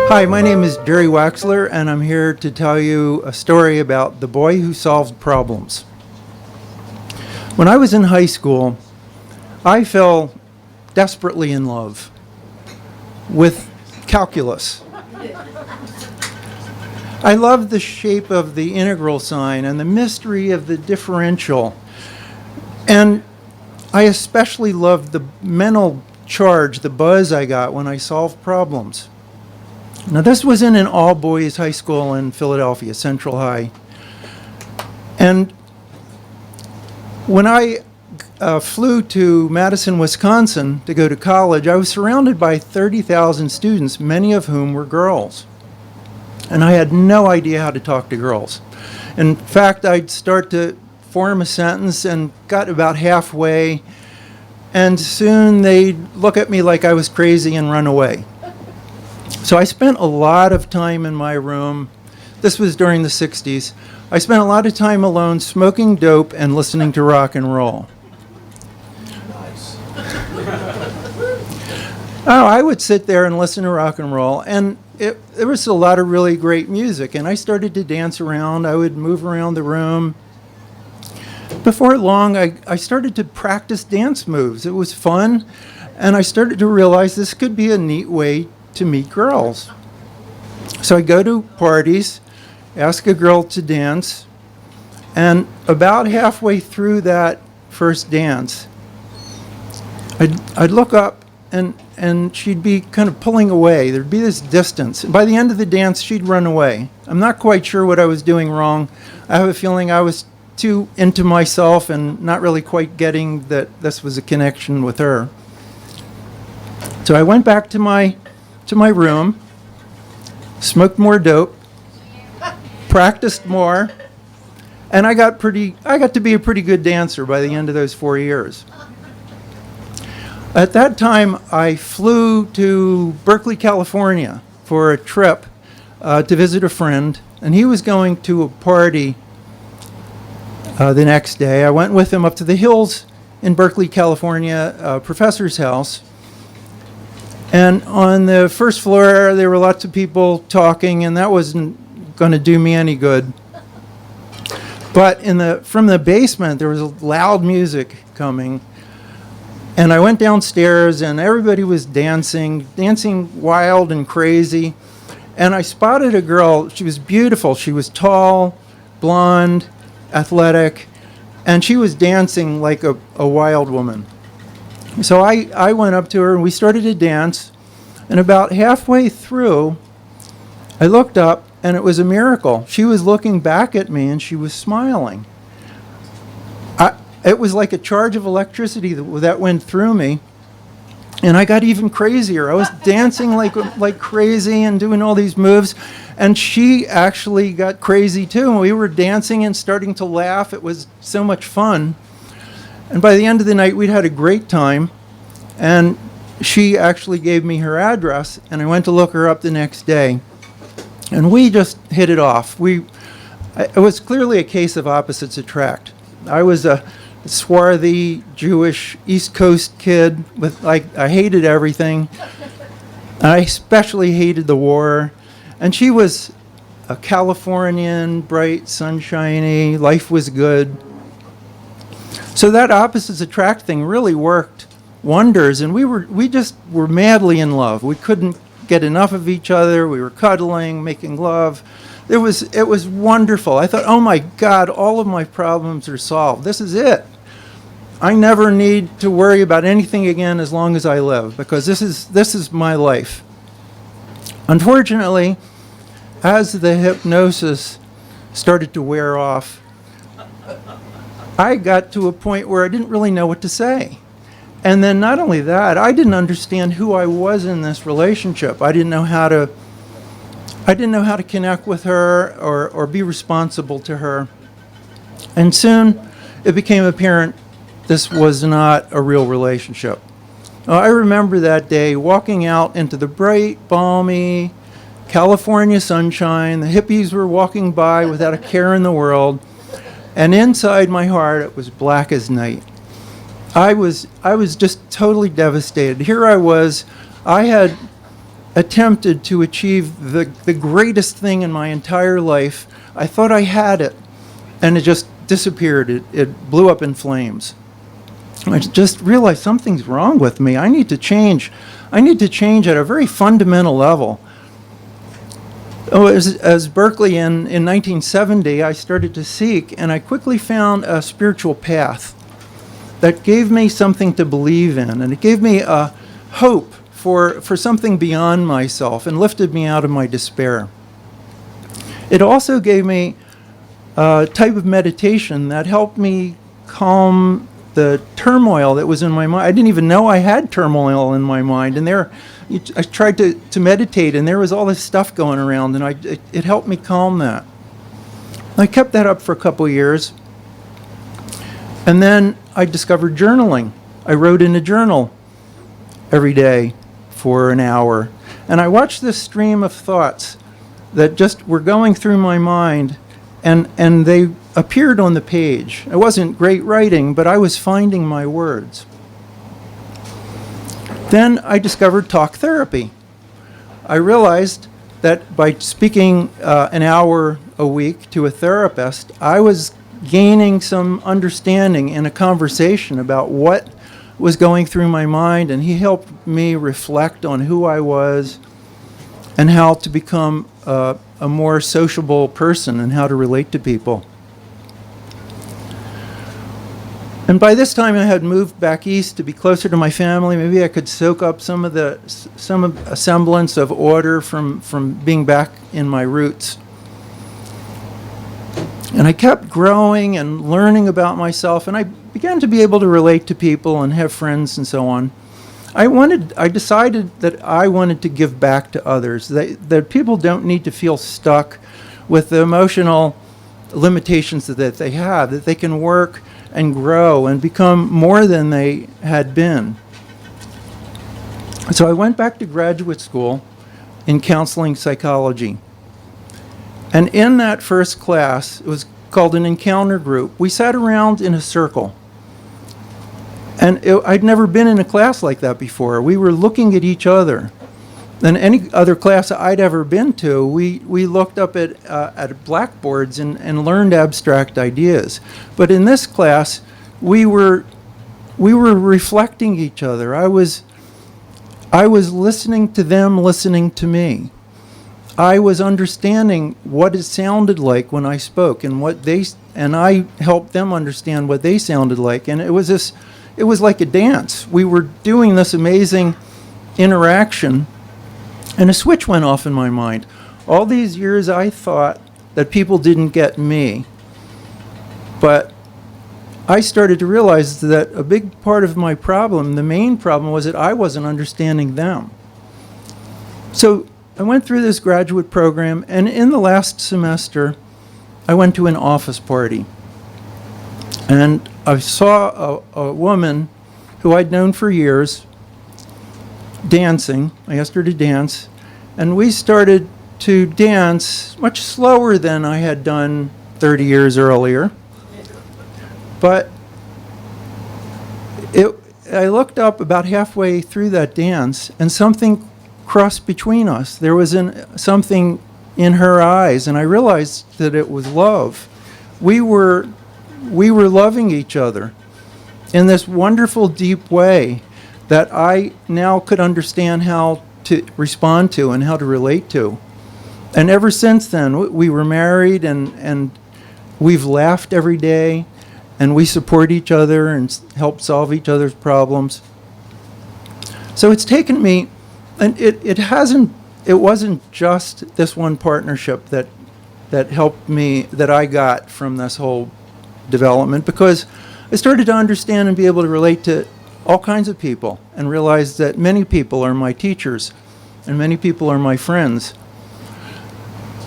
Hi, my name is Jerry Waxler, and I'm here to tell you a story about the boy who solved problems. When I was in high school, I fell desperately in love with calculus. I loved the shape of the integral sign and the mystery of the differential. And I especially loved the mental charge, the buzz I got when I solved problems. Now, this was in an all-boys high school in Philadelphia, Central High. And when I flew to Madison, Wisconsin to go to college, I was surrounded by 30,000 students, many of whom were girls. And I had no idea how to talk to girls. In fact, I'd start to form a sentence and got about halfway, and soon they'd look at me like I was crazy and run away. So I spent a lot of time in my room. This was during the 60s. I spent a lot of time alone smoking dope and listening to rock and roll. Nice. Oh, I would sit there and listen to rock and roll, and there was a lot of really great music, and I started to dance around. I would move around the room. Before long, I started to practice dance moves. It was fun, and I started to realize this could be a neat way to meet girls. So I go to parties, ask a girl to dance, and about halfway through that first dance, I'd look up and she'd be kind of pulling away. There'd be this distance. By the end of the dance, she'd run away. I'm not quite sure what I was doing wrong. I have a feeling I was too into myself and not really quite getting that this was a connection with her. So I went back to my room, smoked more dope, practiced more, and I got to be a pretty good dancer by the end of those 4 years. At that time, I flew to Berkeley, California for a trip to visit a friend, and he was going to a party the next day. I went with him up to the hills in Berkeley, California, a professor's house. And on the first floor, there were lots of people talking, and that wasn't going to do me any good. But from the basement, there was loud music coming. And I went downstairs, and everybody was dancing wild and crazy. And I spotted a girl. She was beautiful. She was tall, blonde, athletic, and she was dancing like a wild woman. So I went up to her, and we started to dance. And about halfway through, I looked up, and it was a miracle. She was looking back at me, and she was smiling. It was like a charge of electricity that went through me, and I got even crazier. I was dancing like crazy and doing all these moves, and she actually got crazy too. And we were dancing and starting to laugh. It was so much fun. And by the end of the night, we'd had a great time, and she actually gave me her address, and I went to look her up the next day, and we just hit it off. It was clearly a case of opposites attract. I was a swarthy Jewish East Coast kid I hated everything. I especially hated the war. And she was a Californian, bright, sunshiny, life was good. So that opposites attract thing really worked wonders, and we just were madly in love. We couldn't get enough of each other. We were cuddling, making love. It was wonderful. I thought, oh my God, all of my problems are solved. This is it. I never need to worry about anything again as long as I live, because this is my life. Unfortunately, as the hypnosis started to wear off, I got to a point where I didn't really know what to say. And then not only that, I didn't understand who I was in this relationship. I didn't know how to connect with her or be responsible to her. And soon it became apparent this was not a real relationship. I remember that day walking out into the bright, balmy California sunshine. The hippies were walking by without a care in the world. And inside my heart, it was black as night. I was just totally devastated. Here I was. I had attempted to achieve the greatest thing in my entire life. I thought I had it, and it just disappeared. It blew up in flames. I just realized something's wrong with me. I need to change. I need to change at a very fundamental level. Oh, as Berkeley in 1970, I started to seek, and I quickly found a spiritual path that gave me something to believe in, and it gave me a hope for something beyond myself and lifted me out of my despair. It also gave me a type of meditation that helped me calm the turmoil that was in my mind. I didn't even know I had turmoil in my mind, and I tried to meditate, and there was all this stuff going around, and it helped me calm that. I kept that up for a couple of years, and then I discovered journaling. I wrote in a journal every day for an hour, and I watched this stream of thoughts that just were going through my mind, and they appeared on the page. It wasn't great writing, but I was finding my words. Then I discovered talk therapy. I realized that by speaking an hour a week to a therapist, I was gaining some understanding in a conversation about what was going through my mind, and he helped me reflect on who I was and how to become a more sociable person and how to relate to people. And by this time I had moved back east to be closer to my family. Maybe I could soak up some of a semblance of order from being back in my roots. And I kept growing and learning about myself, and I began to be able to relate to people and have friends and so on. I decided that I wanted to give back to others, that people don't need to feel stuck with the emotional limitations that they have, that they can work and grow and become more than they had been. So I went back to graduate school in counseling psychology. And in that first class, it was called an encounter group, we sat around in a circle. And I'd never been in a class like that before. We were looking at each other. And any other class I'd ever been to, we looked up at blackboards and learned abstract ideas. But in this class, we were reflecting each other. I was listening to them listening to me. I was understanding what it sounded like when I spoke, and I helped them understand what they sounded like. And it was like a dance. We were doing this amazing interaction, and a switch went off in my mind. All these years I thought that people didn't get me, but I started to realize that a big part of my problem, the main problem, was that I wasn't understanding them. So I went through this graduate program, and in the last semester, I went to an office party. And I saw a woman who I'd known for years dancing. I asked her to dance, and we started to dance much slower than I had done 30 years earlier. But I looked up about halfway through that dance, and something crossed between us. There was something in her eyes, and I realized that it was love. We were loving each other in this wonderful, deep way that I now could understand how to respond to and how to relate to. And ever since then, we were married, and we've laughed every day, and we support each other and help solve each other's problems. So it's taken me, and it wasn't just this one partnership that helped me, that I got from this whole development, because I started to understand and be able to relate to all kinds of people and realize that many people are my teachers and many people are my friends.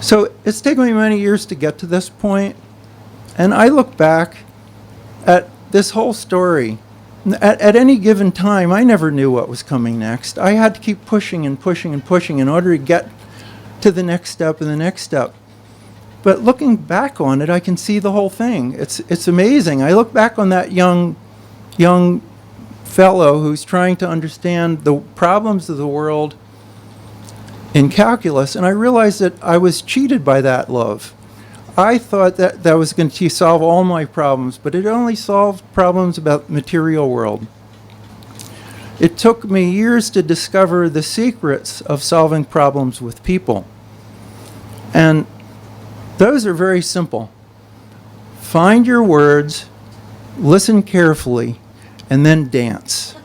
So it's taken me many years to get to this point, and I look back at this whole story. At any given time, I never knew what was coming next. I had to keep pushing and pushing and pushing in order to get to the next step and the next step. But looking back on it, I can see the whole thing. It's amazing. I look back on that young fellow who's trying to understand the problems of the world in calculus, and I realized that I was cheated by that love. I thought that that was going to solve all my problems, but it only solved problems about the material world. It took me years to discover the secrets of solving problems with people. And those are very simple. Find your words, listen carefully, and then dance.